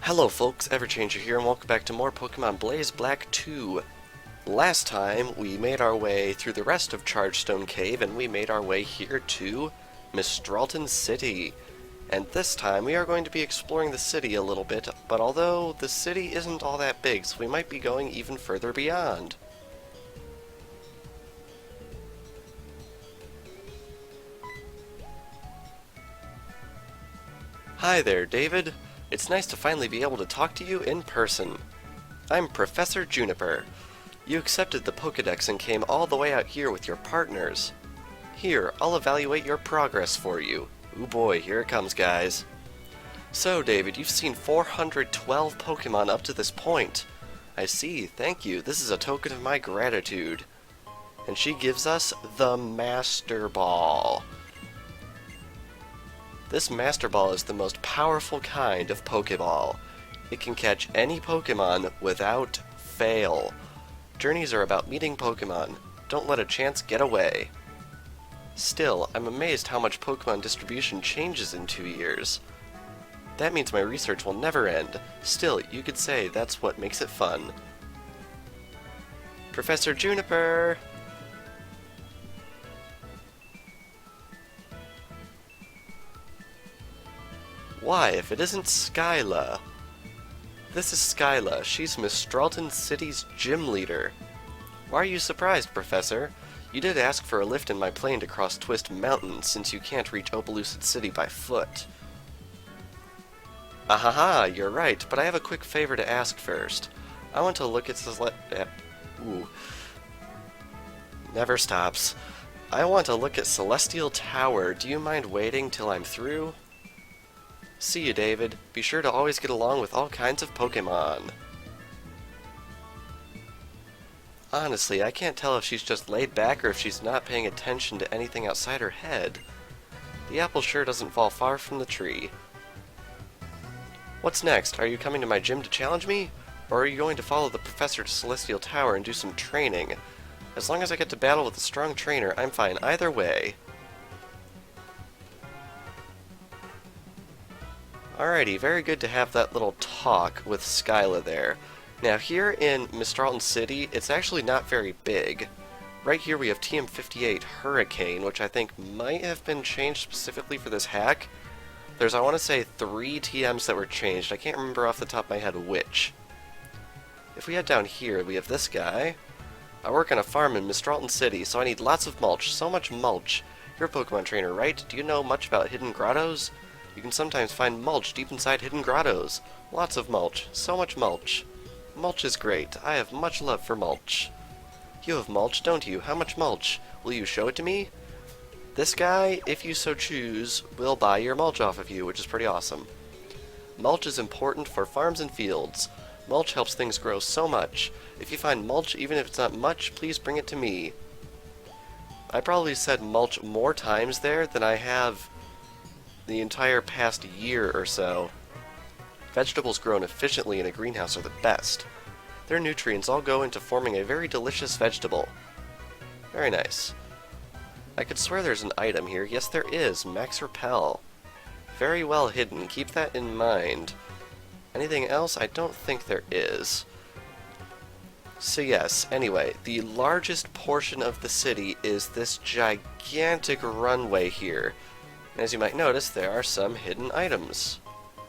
Hello folks, Everchanger here, and welcome back to more Pokemon Blaze Black 2. Last time, we made our way through the rest of Chargestone Cave, and we made our way here to Mistralton City. And this time, we are going to be exploring the city a little bit, but although the city isn't all that big, so we might be going even further beyond. Hi there, David. It's nice to finally be able to talk to you in person. I'm Professor Juniper. You accepted the Pokédex and came all the way out here with your partners. Here, I'll evaluate your progress for you. Ooh boy, here it comes, guys. So, David, you've seen 412 Pokemon up to this point. I see, thank you. This is a token of my gratitude. And she gives us the Master Ball. This Master Ball is the most powerful kind of Pokeball. It can catch any Pokemon without fail. Journeys are about meeting Pokemon. Don't let a chance get away. Still, I'm amazed how much Pokemon distribution changes in 2 years. That means my research will never end. Still, you could say that's what makes it fun. Professor Juniper! Why, if it isn't Skyla? This is Skyla. She's Mistralton City's gym leader. Why are you surprised, Professor? You did ask for a lift in my plane to cross Twist Mountain, since you can't reach Opelucid City by foot. Ahaha, you're right, but I have a quick favor to ask first. I want to look at Never stops. I want to look at Celestial Tower. Do you mind waiting till I'm through? See you, David. Be sure to always get along with all kinds of Pokemon. Honestly, I can't tell if she's just laid back or if she's not paying attention to anything outside her head. The apple sure doesn't fall far from the tree. What's next? Are you coming to my gym to challenge me? Or are you going to follow the professor to Celestial Tower and do some training? As long as I get to battle with a strong trainer, I'm fine either way. Alrighty, very good to have that little talk with Skyla there. Now here in Mistralton City, it's actually not very big. Right here we have TM58 Hurricane, which I think might have been changed specifically for this hack. There's, I want to say, 3 TMs that were changed. I can't remember off the top of my head which. If we head down here, we have this guy. I work on a farm in Mistralton City, so I need lots of mulch. So much mulch. You're a Pokemon trainer, right? Do you know much about hidden grottos? You can sometimes find mulch deep inside hidden grottos. Lots of mulch. So much mulch. Mulch is great. I have much love for mulch. You have mulch, don't you? How much mulch? Will you show it to me? This guy, if you so choose, will buy your mulch off of you, which is pretty awesome. Mulch is important for farms and fields. Mulch helps things grow so much. If you find mulch, even if it's not much, please bring it to me. I probably said mulch more times there than I have the entire past year or so. Vegetables grown efficiently in a greenhouse are the best. Their nutrients all go into forming a very delicious vegetable. Very nice. I could swear there's an item here. Yes, there is. Max Repel. Very well hidden. Keep that in mind. Anything else? I don't think there is. So yes, anyway, the largest portion of the city is this gigantic runway here. And as you might notice, there are some hidden items.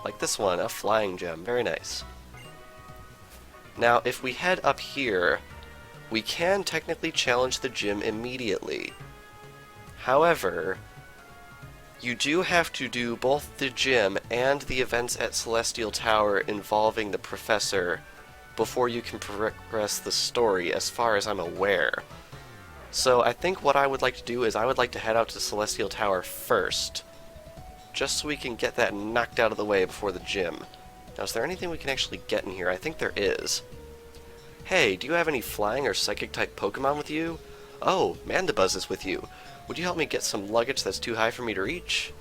Like this one, a flying gem. Very nice. Now, if we head up here, we can technically challenge the gym immediately. However, you do have to do both the gym and the events at Celestial Tower involving the professor before you can progress the story, as far as I'm aware. So I think what I would like to do is I would like to head out to Celestial Tower first, just so we can get that knocked out of the way before the gym. Now, is there anything we can actually get in here? I think there is. Hey, do you have any flying or psychic-type Pokemon with you? Oh, Mandibuzz is with you. Would you help me get some luggage that's too high for me to reach?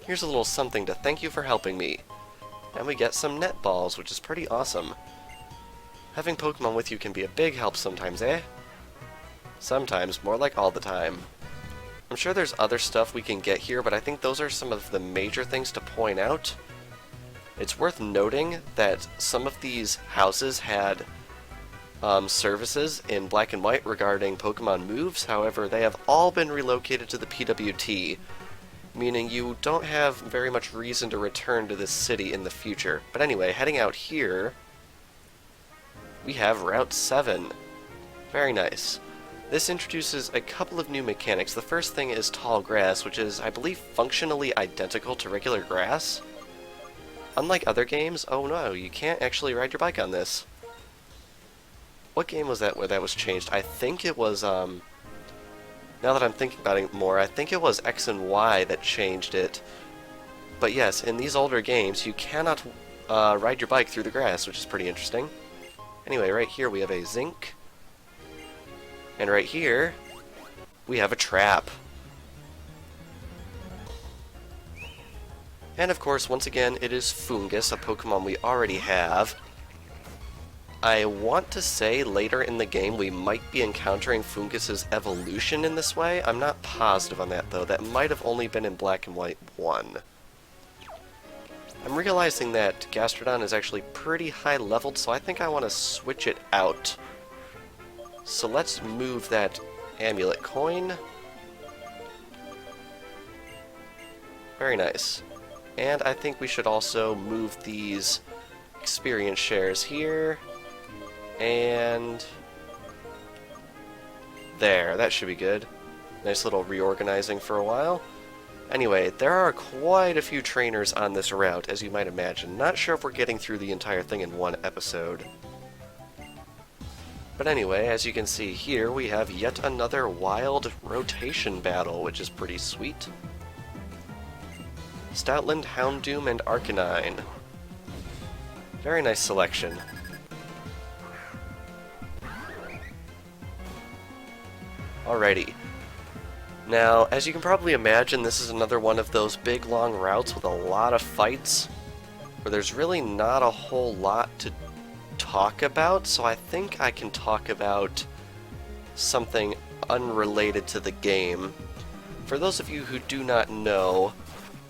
Here's a little something to thank you for helping me. And we get some net balls, which is pretty awesome. Having Pokemon with you can be a big help sometimes, eh? Sometimes, more like all the time. I'm sure there's other stuff we can get here, but I think those are some of the major things to point out. It's worth noting that some of these houses had services in black and white regarding Pokemon moves. However, they have all been relocated to the PWT, meaning you don't have very much reason to return to this city in the future. But anyway, heading out here, we have Route 7. Very nice. This introduces a couple of new mechanics. The first thing is tall grass, which is, I believe, functionally identical to regular grass. Unlike other games, oh no, you can't actually ride your bike on this. What game was that where that was changed? I think it was, now that I'm thinking about it more, I think it was X and Y that changed it. But yes, in these older games, you cannot ride your bike through the grass, which is pretty interesting. Anyway, right here we have a zinc. And right here, we have a trap. And of course, once again, it is Fungus, a Pokemon we already have. I want to say later in the game we might be encountering Fungus's evolution in this way. I'm not positive on that, though. That might have only been in Black and White 1. I'm realizing that Gastrodon is actually pretty high leveled, so I think I want to switch it out. So let's move that amulet coin. Very nice. And I think we should also move these experience shares here. And there, that should be good. Nice little reorganizing for a while. Anyway, there are quite a few trainers on this route, as you might imagine. Not sure if we're getting through the entire thing in one episode. But anyway, as you can see here, we have yet another wild rotation battle, which is pretty sweet. Stoutland, Houndoom, and Arcanine. Very nice selection. Alrighty. Now, as you can probably imagine, this is another one of those big long routes with a lot of fights, where there's really not a whole lot to talk about, so I think I can talk about something unrelated to the game. For those of you who do not know,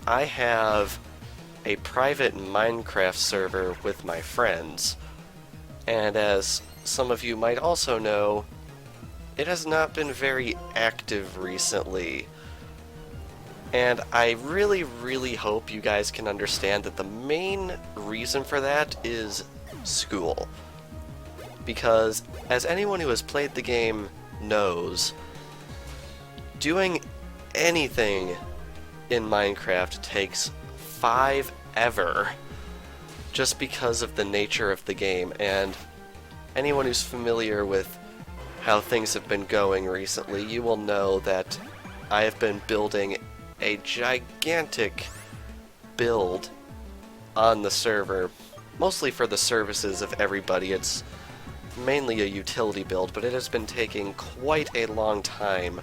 I have a private Minecraft server with my friends, and as some of you might also know, it has not been very active recently. And I really, really hope you guys can understand that the main reason for that is school. Because, as anyone who has played the game knows, doing anything in Minecraft takes forever, just because of the nature of the game. And anyone who's familiar with how things have been going recently, you will know that I have been building a gigantic build on the server, mostly for the services of everybody. It's mainly a utility build, but it has been taking quite a long time.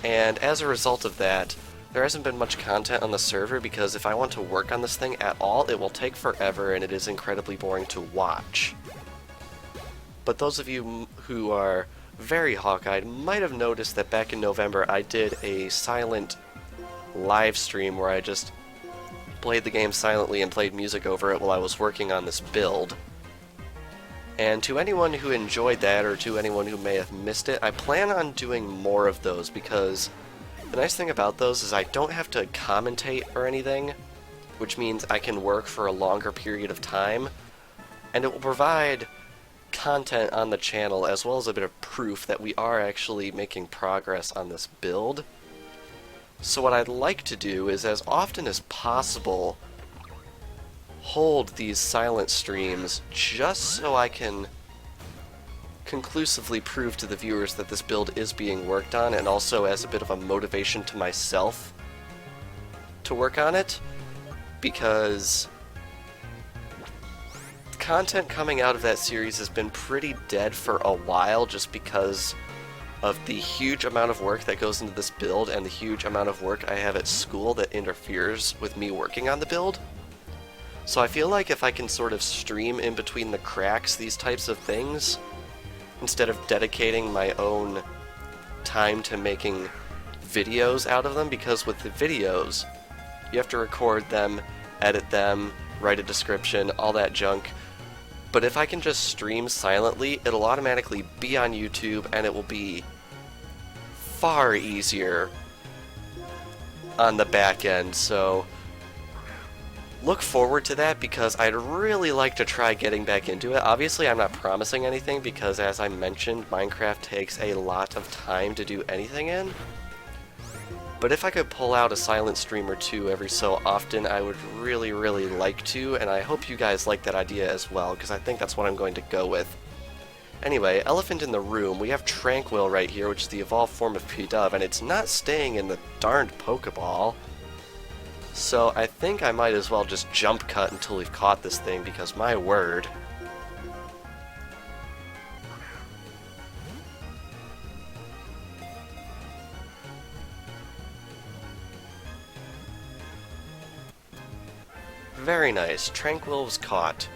And as a result of that, there hasn't been much content on the server, because if I want to work on this thing at all, it will take forever and it is incredibly boring to watch. But those of you who are very hawk-eyed might have noticed that back in November I did a silent live stream where I just played the game silently and played music over it while I was working on this build. And to anyone who enjoyed that, or to anyone who may have missed it, I plan on doing more of those, because the nice thing about those is I don't have to commentate or anything, which means I can work for a longer period of time, and it will provide content on the channel as well as a bit of proof that we are actually making progress on this build. So what I'd like to do is, as often as possible, hold these silent streams just so I can conclusively prove to the viewers that this build is being worked on, and also as a bit of a motivation to myself to work on it, because content coming out of that series has been pretty dead for a while, just because of the huge amount of work that goes into this build and the huge amount of work I have at school that interferes with me working on the build. So I feel like if I can sort of stream in between the cracks these types of things, instead of dedicating my own time to making videos out of them, because with the videos, you have to record them, edit them, write a description, all that junk. But if I can just stream silently, it'll automatically be on YouTube, and it will be far easier on the back end, so look forward to that, because I'd really like to try getting back into it. Obviously, I'm not promising anything, because as I mentioned, Minecraft takes a lot of time to do anything in. But if I could pull out a silent stream or two every so often, I would really, really like to, and I hope you guys like that idea as well, because I think that's what I'm going to go with. Anyway, elephant in the room, we have Tranquil right here, which is the evolved form of P-Dove, and it's not staying in the darned Pokeball. So I think I might as well just jump cut until we've caught this thing, because my word. Very nice. Tranquil was caught.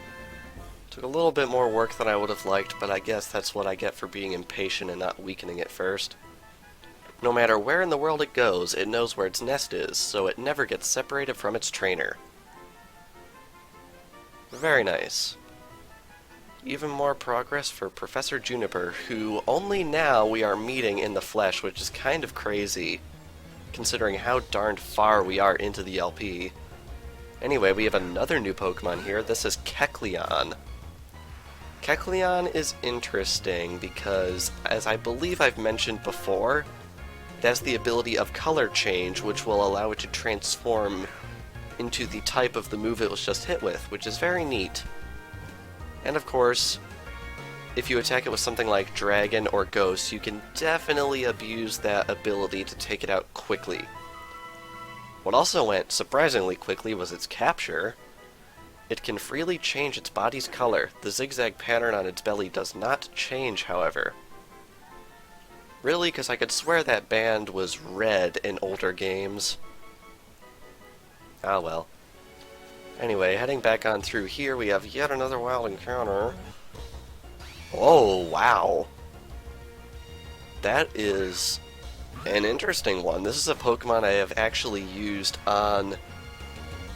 Took a little bit more work than I would have liked, but I guess that's what I get for being impatient and not weakening it first. No matter where in the world it goes, it knows where its nest is, so it never gets separated from its trainer. Very nice. Even more progress for Professor Juniper, who only now we are meeting in the flesh, which is kind of crazy, considering how darned far we are into the LP. Anyway, we have another new Pokemon here. This is Kecleon. Kecleon is interesting because, as I believe I've mentioned before, it has the ability of color change, which will allow it to transform into the type of the move it was just hit with, which is very neat. And of course, if you attack it with something like Dragon or Ghost, you can definitely abuse that ability to take it out quickly. What also went surprisingly quickly was its capture. It can freely change its body's color. The zigzag pattern on its belly does not change, however. Really, because I could swear that band was red in older games. Ah well. Anyway, heading back on through here, we have yet another wild encounter. Oh, wow. That is an interesting one. This is a Pokemon I have actually used on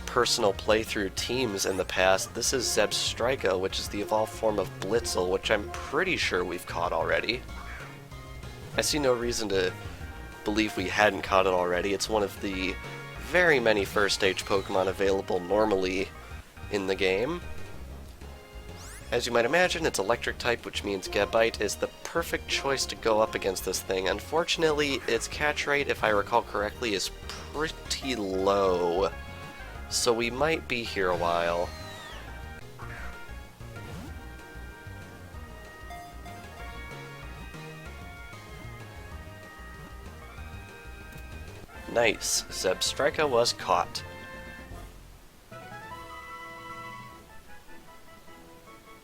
personal playthrough teams in the past. This is Zebstrika, which is the evolved form of Blitzel, which I'm pretty sure we've caught already. I see no reason to believe we hadn't caught it already. It's one of the very many first stage Pokemon available normally in the game. As you might imagine, it's electric type, which means Gabite is the perfect choice to go up against this thing. Unfortunately, its catch rate, if I recall correctly, is pretty low, so we might be here a while. Nice. Zebstrika was caught.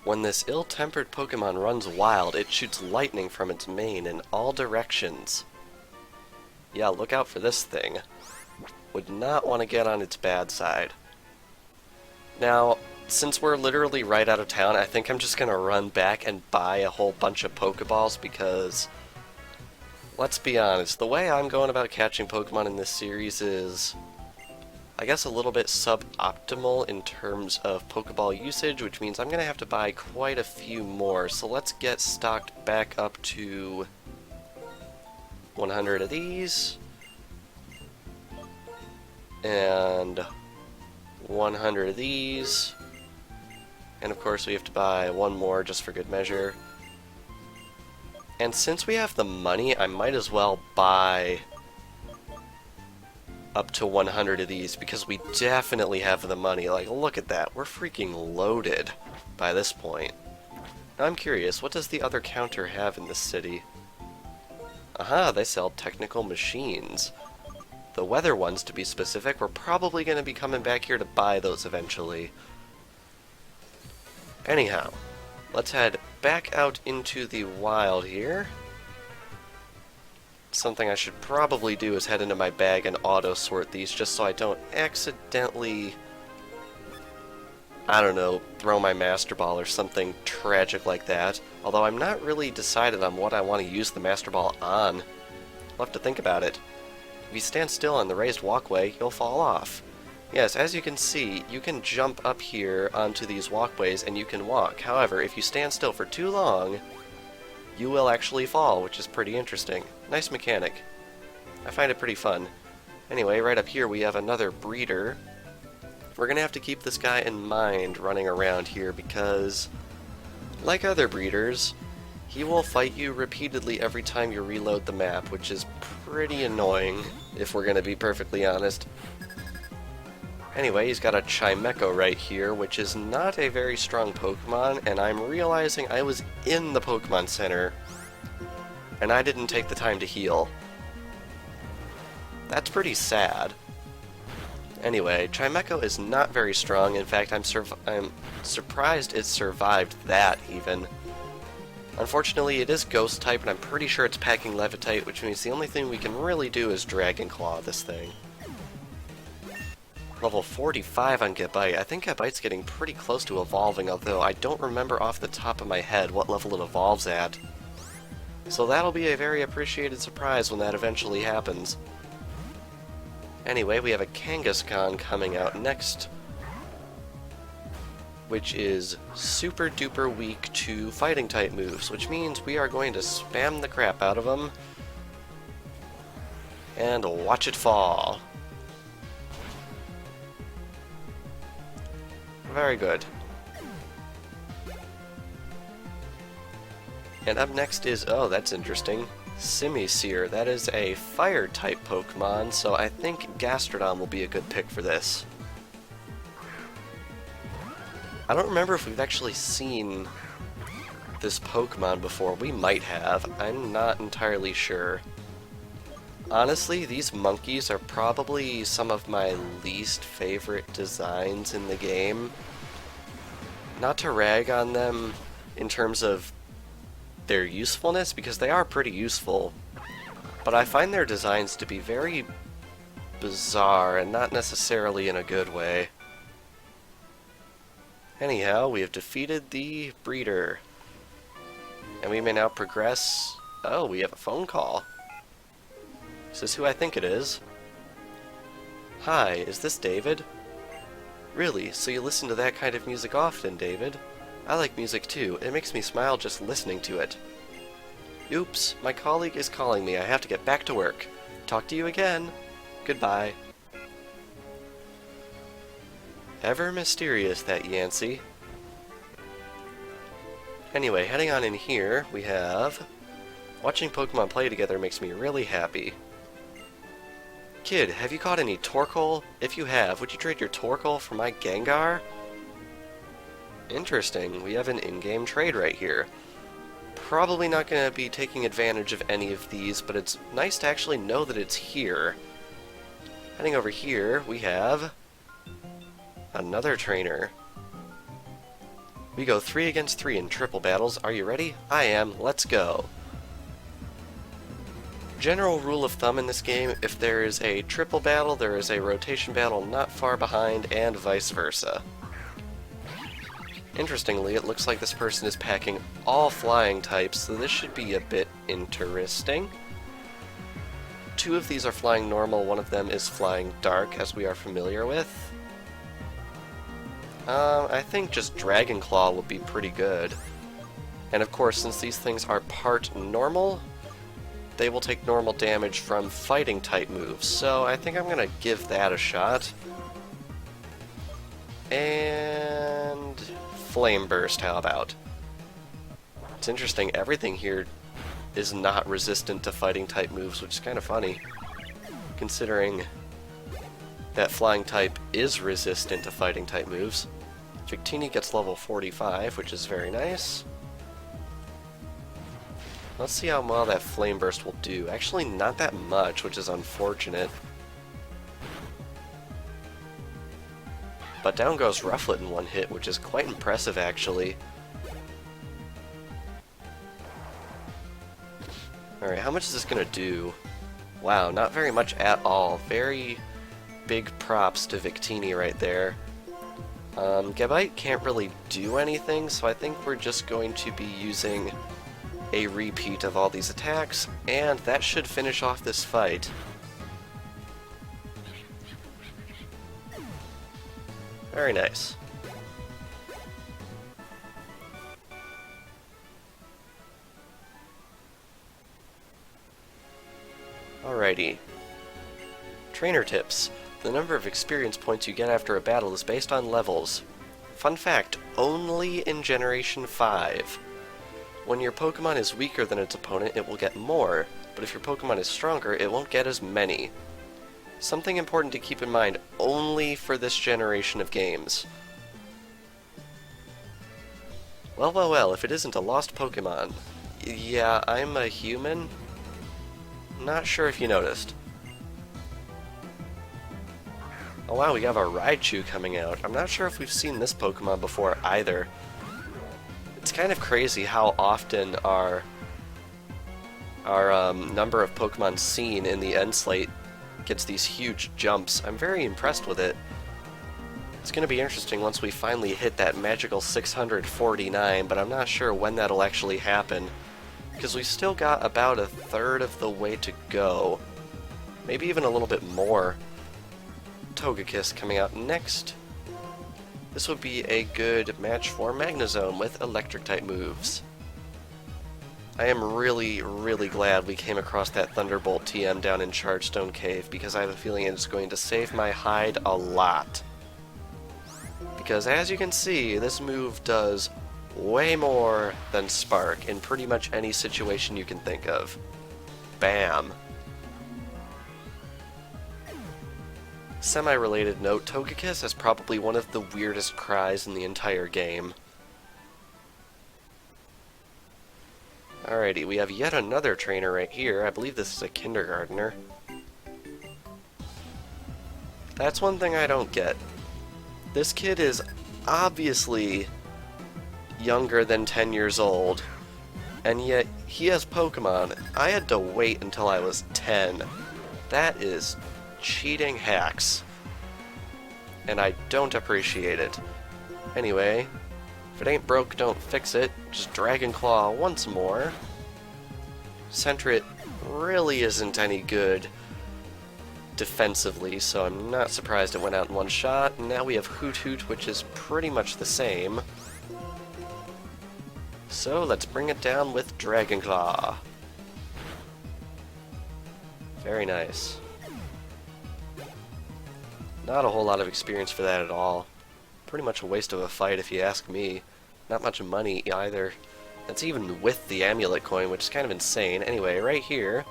When this ill-tempered Pokemon runs wild, it shoots lightning from its mane in all directions. Yeah, look out for this thing. Would not want to get on its bad side. Now, since we're literally right out of town, I think I'm just going to run back and buy a whole bunch of Pokeballs because, let's be honest, the way I'm going about catching Pokemon in this series is, I guess, a little bit suboptimal in terms of Pokeball usage, which means I'm going to have to buy quite a few more. So let's get stocked back up to 100 of these, and 100 of these, and of course we have to buy one more just for good measure. And since we have the money, I might as well buy up to 100 of these, because we definitely have the money. Like, look at that. We're freaking loaded by this point. Now I'm curious, what does the other counter have in this city? Aha, they sell technical machines. The weather ones, to be specific. We're probably going to be coming back here to buy those eventually. Anyhow, let's head back out into the wild here. Something I should probably do is head into my bag and auto-sort these, just so I don't accidentally, I don't know, throw my Master Ball or something tragic like that. Although I'm not really decided on what I want to use the Master Ball on. I'll have to think about it. If you stand still on the raised walkway, you'll fall off. Yes, as you can see, you can jump up here onto these walkways and you can walk. However, if you stand still for too long, you will actually fall, which is pretty interesting. Nice mechanic. I find it pretty fun. Anyway, right up here we have another breeder. We're going to have to keep this guy in mind running around here because, like other breeders, he will fight you repeatedly every time you reload the map, which is pretty annoying, if we're going to be perfectly honest. Anyway, he's got a Chimecho right here, which is not a very strong Pokemon, and I'm realizing I was in the Pokemon Center, and I didn't take the time to heal. That's pretty sad. Anyway, Chimecho is not very strong. In fact, I'm surprised it survived that, even. Unfortunately, it is Ghost type, and I'm pretty sure it's packing Levitate, which means the only thing we can really do is Dragon Claw this thing. Level 45 on Gabite. I think Gabite's getting pretty close to evolving, although I don't remember off the top of my head what level it evolves at. So that'll be a very appreciated surprise when that eventually happens. Anyway, we have a Kangaskhan coming out next, which is super duper weak to fighting type moves, which means we are going to spam the crap out of him and watch it fall. Very good. And up next is, oh, that's interesting, Simisear. That is a fire-type Pokemon, so I think Gastrodon will be a good pick for this. I don't remember if we've actually seen this Pokemon before. We might have. I'm not entirely sure. Honestly, these monkeys are probably some of my least favorite designs in the game. Not to rag on them in terms of their usefulness, because they are pretty useful, but I find their designs to be very bizarre and not necessarily in a good way. Anyhow, we have defeated the breeder, and we may now progress. Oh, we have a phone call. Is this who I think it is? Hi, is this David? Really? So you listen to that kind of music often, David? I like music too. It makes me smile just listening to it. Oops, my colleague is calling me. I have to get back to work. Talk to you again. Goodbye. Ever mysterious, that Yancey. Anyway, heading on in here, we have... Watching Pokemon play together makes me really happy. Kid, have you caught any Torkoal? If you have, would you trade your Torkoal for my Gengar? Interesting, we have an in-game trade right here. Probably not going to be taking advantage of any of these, but it's nice to actually know that it's here. Heading over here, we have another trainer. We go 3 against 3 in triple battles. Are you ready? I am. Let's go. General rule of thumb in this game, if there is a triple battle, there is a rotation battle not far behind, and vice versa. Interestingly, it looks like this person is packing all flying types, so this should be a bit interesting. 2 of these are flying normal, 1 of them is flying dark, as we are familiar with. I think just Dragon Claw would be pretty good. And of course, since these things are part normal, they will take normal damage from fighting type moves, so I think I'm going to give that a shot. And Flame Burst, how about? It's interesting, everything here is not resistant to fighting type moves, which is kind of funny, considering that flying type is resistant to fighting type moves. Victini gets level 45, which is very nice. Let's see how well that Flame Burst will do. Actually, not that much, which is unfortunate. But down goes Rufflet in 1 hit, which is quite impressive, actually. Alright, how much is this going to do? Wow, not very much at all. Very big props to Victini right there. Gabite can't really do anything, so I think we're just going to be using a repeat of all these attacks, and that should finish off this fight. Very nice. Alrighty. Trainer tips. The number of experience points you get after a battle is based on levels. Fun fact, only in Generation 5. When your Pokemon is weaker than its opponent, it will get more, but if your Pokemon is stronger, it won't get as many. Something important to keep in mind only for this generation of games. Well, well, well, if it isn't a lost Pokemon. Yeah, I'm a human. Not sure if you noticed. Oh wow, we have our Raichu coming out. I'm not sure if we've seen this Pokemon before either. It's kind of crazy how often our number of Pokemon seen in the end slate gets these huge jumps. I'm very impressed with it. It's going to be interesting once we finally hit that magical 649, but I'm not sure when that'll actually happen, because we still got about a third of the way to go. Maybe even a little bit more. Togekiss coming out next. This would be a good match for Magnezone with Electric-type moves. I am really, really glad we came across that Thunderbolt TM down in Chargestone Cave, because I have a feeling it's going to save my hide a lot. Because as you can see, this move does way more than Spark in pretty much any situation you can think of. Bam! Semi-related note, Togekiss has probably one of the weirdest cries in the entire game. Alrighty, we have yet another trainer right here. I believe this is a kindergartner. That's one thing I don't get. This kid is obviously younger than 10 years old, and yet he has Pokemon. I had to wait until I was 10. That is cheating hacks, and I don't appreciate it. Anyway, if it ain't broke, don't fix it. Just Dragon Claw once more. Sentret really isn't any good defensively, so I'm not surprised it went out in one shot. And now we have Hoot Hoot, which is pretty much the same. So let's bring it down with Dragon Claw. Very nice. Not a whole lot of experience for that at all. Pretty much a waste of a fight if you ask me. Not much money either. That's even with the amulet coin, which is kind of insane. Anyway, right here,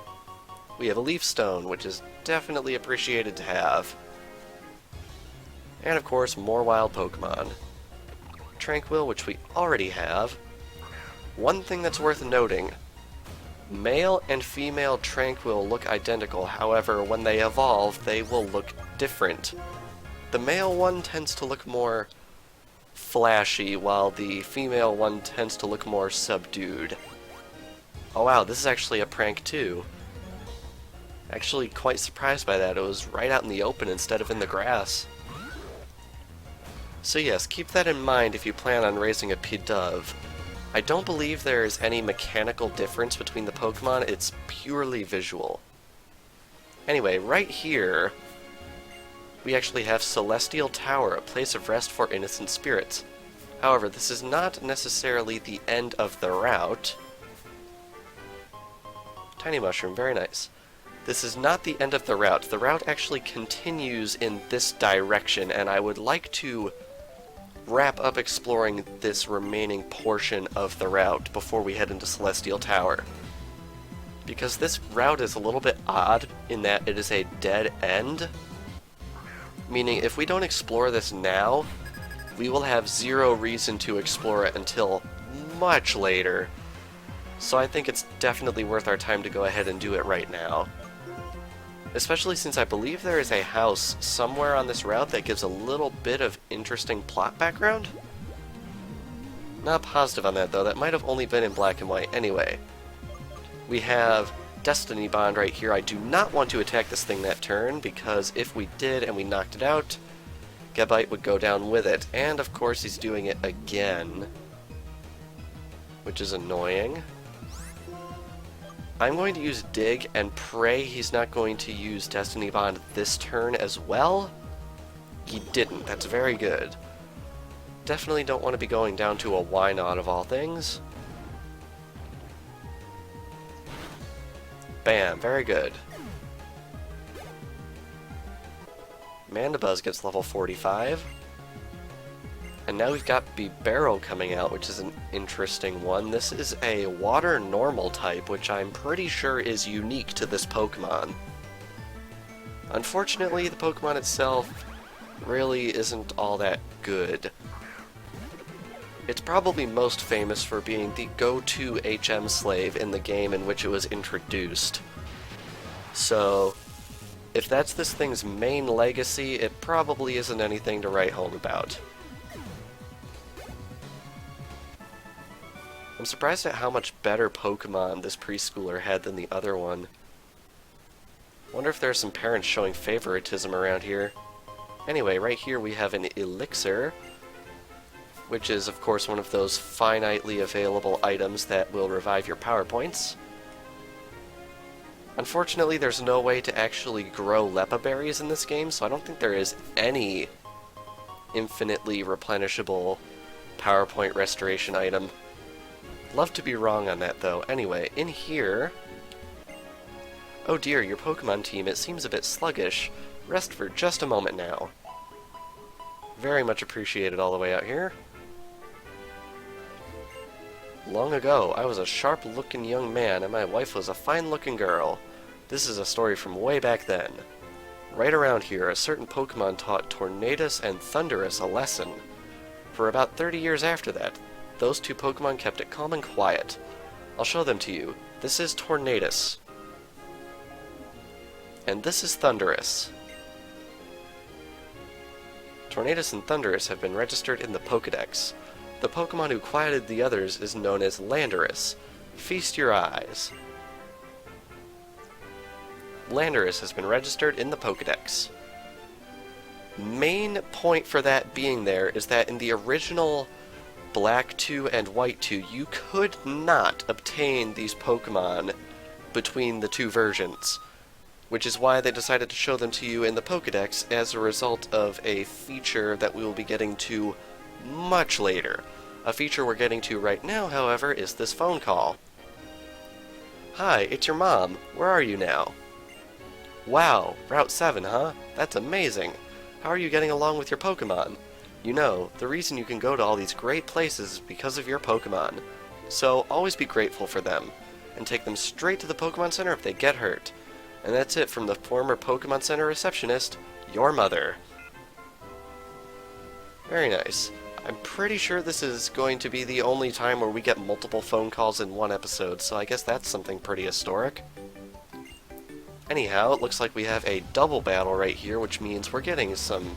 we have a Leaf Stone, which is definitely appreciated to have. And of course, more wild Pokemon. Tranquil, which we already have. One thing that's worth noting, male and female Tranquil look identical, however, when they evolve, they will look different. The male one tends to look more flashy, while the female one tends to look more subdued. Oh wow, this is actually a prank too. Actually quite surprised by that. It was right out in the open instead of in the grass. So yes, keep that in mind if you plan on raising a Pidove. I don't believe there is any mechanical difference between the Pokemon, it's purely visual. Anyway, right here, we actually have Celestial Tower, a place of rest for innocent spirits. However, this is not necessarily the end of the route. Tiny Mushroom, very nice. This is not the end of the route. The route actually continues in this direction, and I would like to wrap up exploring this remaining portion of the route before we head into Celestial Tower. Because this route is a little bit odd in that it is a dead end. Meaning, if we don't explore this now, we will have zero reason to explore it until much later. So I think it's definitely worth our time to go ahead and do it right now. Especially since I believe there is a house somewhere on this route that gives a little bit of interesting plot background. Not positive on that though, that might have only been in black and white. Anyway, we have Destiny Bond right here. I do not want to attack this thing that turn, because if we did and we knocked it out, Gabite would go down with it. And of course he's doing it again, which is annoying. I'm going to use Dig and pray he's not going to use Destiny Bond this turn as well, He didn't. That's very good. Definitely don't want to be going down to a Wynot of all things. Bam, very good. Mandibuzz gets level 45. And now we've got Bibarel coming out, which is an interesting one. This is a water normal type, which I'm pretty sure is unique to this Pokemon. Unfortunately, the Pokemon itself really isn't all that good. It's probably most famous for being the go-to HM slave in the game in which it was introduced. So, if that's this thing's main legacy, it probably isn't anything to write home about. I'm surprised at how much better Pokemon this preschooler had than the other one. Wonder if there are some parents showing favoritism around here. Anyway, right here we have an Elixir, which is of course one of those finitely available items that will revive your power points. Unfortunately, there's no way to actually grow Lepa berries in this game, so I don't think there is any infinitely replenishable power point restoration item. Love to be wrong on that, though. Anyway, in here... Oh dear, your Pokemon team, it seems a bit sluggish. Rest for just a moment now. Very much appreciated all the way out here. Long ago, I was a sharp-looking young man, and my wife was a fine-looking girl. This is a story from way back then. Right around here, a certain Pokemon taught Tornadus and Thundurus a lesson. For about 30 years after that, those two Pokemon kept it calm and quiet. I'll show them to you. This is Tornadus. And this is Thundurus. Tornadus and Thundurus have been registered in the Pokédex. The Pokemon who quieted the others is known as Landorus. Feast your eyes. Landorus has been registered in the Pokédex. Main point for that being there is that in the original Black 2 and White 2, you could not obtain these Pokemon between the two versions, which is why they decided to show them to you in the Pokédex as a result of a feature that we will be getting to much later. A feature we're getting to right now, however, is this phone call. Hi, it's your mom. Where are you now? Wow, Route 7, huh? That's amazing. How are you getting along with your Pokemon? You know, the reason you can go to all these great places is because of your Pokemon. So always be grateful for them, and take them straight to the Pokemon Center if they get hurt. And that's it from the former Pokemon Center receptionist, your mother. Very nice. I'm pretty sure this is going to be the only time where we get multiple phone calls in one episode, so I guess that's something pretty historic. Anyhow, it looks like we have a double battle right here, which means we're getting some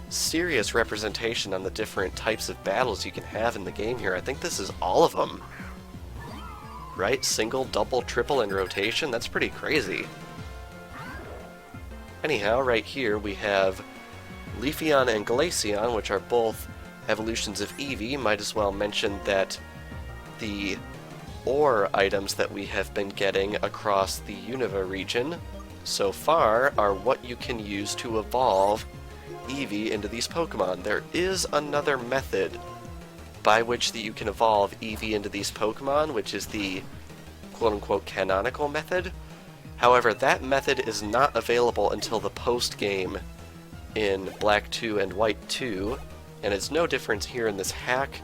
serious representation on the different types of battles you can have in the game here. I think this is all of them. Right? Single, double, triple, and rotation? That's pretty crazy. Anyhow, right here we have Leafeon and Glaceon, which are both evolutions of Eevee. Might as well mention that the ore items that we have been getting across the Unova region so far are what you can use to evolve Eevee into these Pokemon. There is another method by which that you can evolve Eevee into these Pokemon, which is the quote-unquote canonical method. However, that method is not available until the post-game in Black 2 and White 2, and it's no difference here in this hack.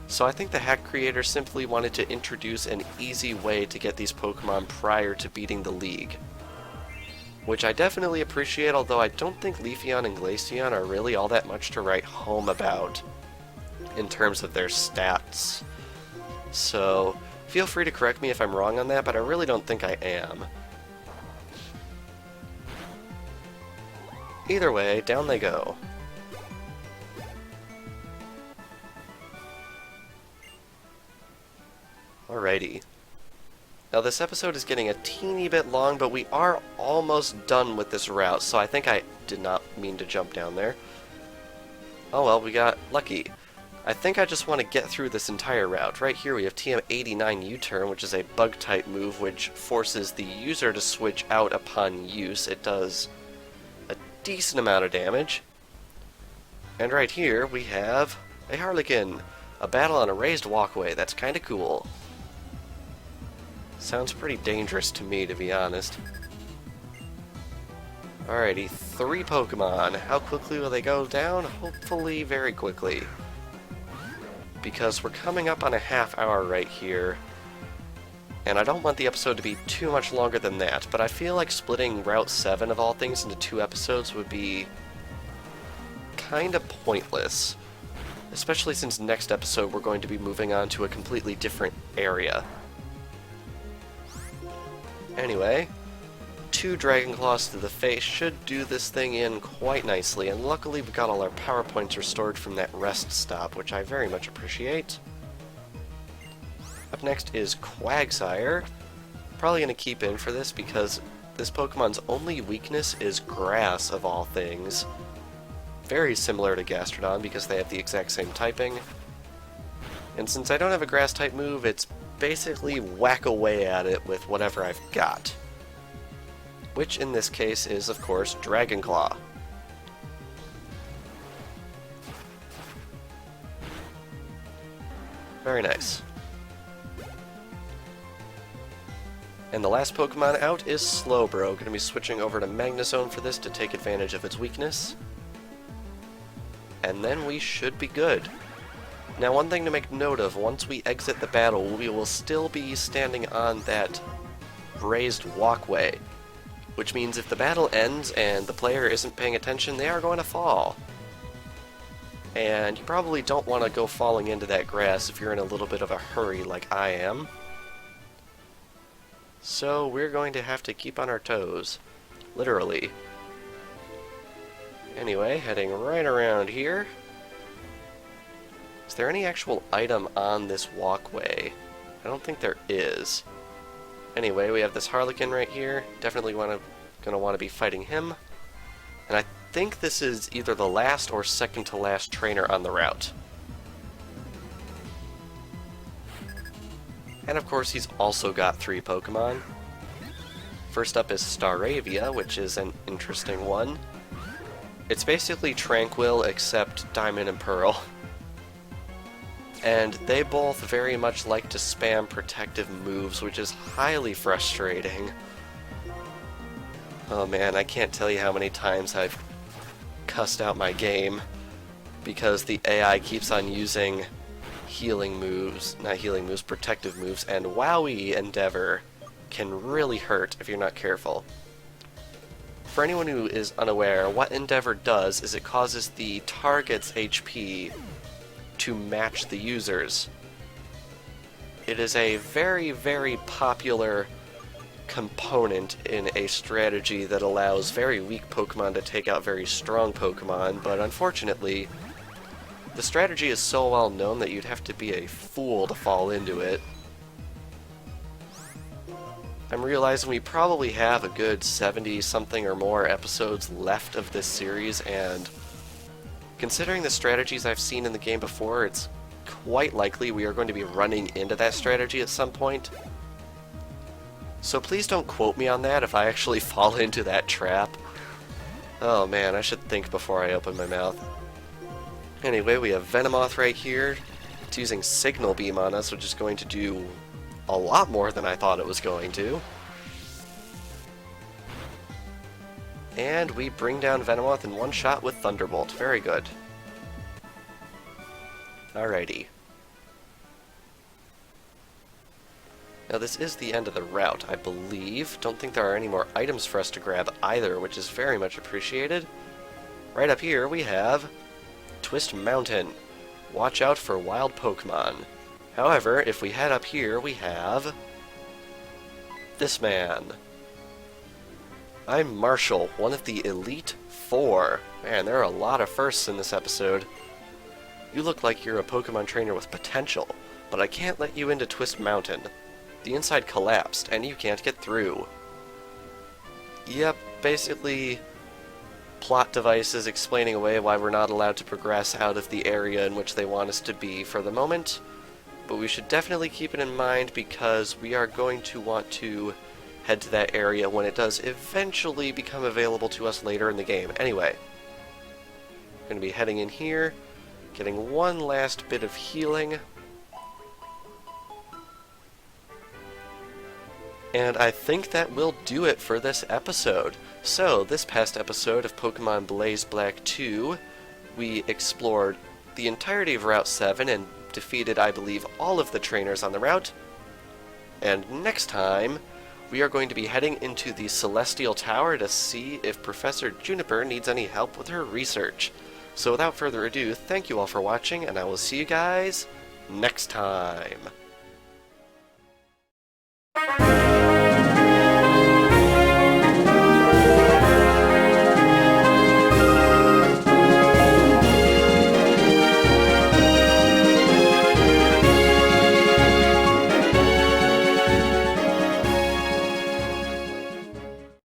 So I think the hack creator simply wanted to introduce an easy way to get these Pokemon prior to beating the League, which I definitely appreciate, although I don't think Leafeon and Glaceon are really all that much to write home about in terms of their stats. So feel free to correct me if I'm wrong on that, but I really don't think I am. Either way, down they go. Alrighty. Now this episode is getting a teeny bit long, but we are almost done with this route, so I think I did not mean to jump down there. Oh well, we got lucky. I think I just want to get through this entire route. Right here we have TM89 U-Turn, which is a bug-type move which forces the user to switch out upon use. It does a decent amount of damage. And right here we have a Harlequin. A battle on a raised walkway. That's kinda cool. Sounds pretty dangerous to me, to be honest. Alrighty, 3 Pokemon. How quickly will they go down? Hopefully very quickly. Because we're coming up on a half hour right here. And I don't want the episode to be too much longer than that, but I feel like splitting Route 7 of all things into 2 episodes would be kinda pointless. Especially since next episode we're going to be moving on to a completely different area. Anyway, 2 Dragon Claws to the face should do this thing in quite nicely, and luckily we got all our power points restored from that rest stop, which I very much appreciate. Up next is Quagsire. Probably going to keep in for this because this Pokemon's only weakness is grass of all things. Very similar to Gastrodon because they have the exact same typing. And since I don't have a grass type move, it's basically whack away at it with whatever I've got. Which in this case is, of course, Dragon Claw. Very nice. And the last Pokemon out is Slowbro. Going to be switching over to Magnezone for this to take advantage of its weakness. And then we should be good. Now, one thing to make note of, once we exit the battle, we will still be standing on that raised walkway. Which means if the battle ends and the player isn't paying attention, they are going to fall. And you probably don't want to go falling into that grass if you're in a little bit of a hurry like I am. So we're going to have to keep on our toes. Literally. Anyway, heading right around here. Is there any actual item on this walkway? I don't think there is. Anyway, we have this Harlequin right here. Definitely gonna want to be fighting him. And I think this is either the last or second to last trainer on the route. And of course, he's also got 3 Pokemon. First up is Staravia, which is an interesting one. It's basically Tranquil except Diamond and Pearl. And they both very much like to spam protective moves, which is highly frustrating. Oh man, I can't tell you how many times I've cussed out my game because the AI keeps on using protective moves, and Wowie Endeavor can really hurt if you're not careful. For anyone who is unaware, what Endeavor does is it causes the target's HP to match the user's. It is a very, very popular component in a strategy that allows very weak Pokemon to take out very strong Pokemon, but unfortunately, the strategy is so well known that you'd have to be a fool to fall into it. I'm realizing we probably have a good 70-something or more episodes left of this series, and considering the strategies I've seen in the game before, it's quite likely we are going to be running into that strategy at some point. So please don't quote me on that if I actually fall into that trap. Oh man, I should think before I open my mouth. Anyway, we have Venomoth right here. It's using Signal Beam on us, which is going to do a lot more than I thought it was going to. And we bring down Venomoth in one shot with Thunderbolt. Very good. Alrighty. Now this is the end of the route, I believe. Don't think there are any more items for us to grab either, which is very much appreciated. Right up here we have Twist Mountain. Watch out for wild Pokemon. However, if we head up here, we have this man. I'm Marshall, one of the Elite Four. Man, there are a lot of firsts in this episode. You look like you're a Pokemon trainer with potential, but I can't let you into Twist Mountain. The inside collapsed, and you can't get through. Yep, basically plot devices explaining away why we're not allowed to progress out of the area in which they want us to be for the moment. But we should definitely keep it in mind because we are going to want to head to that area when it does eventually become available to us later in the game. Anyway, Going to be heading in here, getting one last bit of healing. And I think that will do it for this episode. So, this past episode of Pokemon Blaze Black 2, we explored the entirety of Route 7 and defeated, I believe, all of the trainers on the route. And next time, we are going to be heading into the Celestial Tower to see if Professor Juniper needs any help with her research. So without further ado, thank you all for watching, and I will see you guys next time.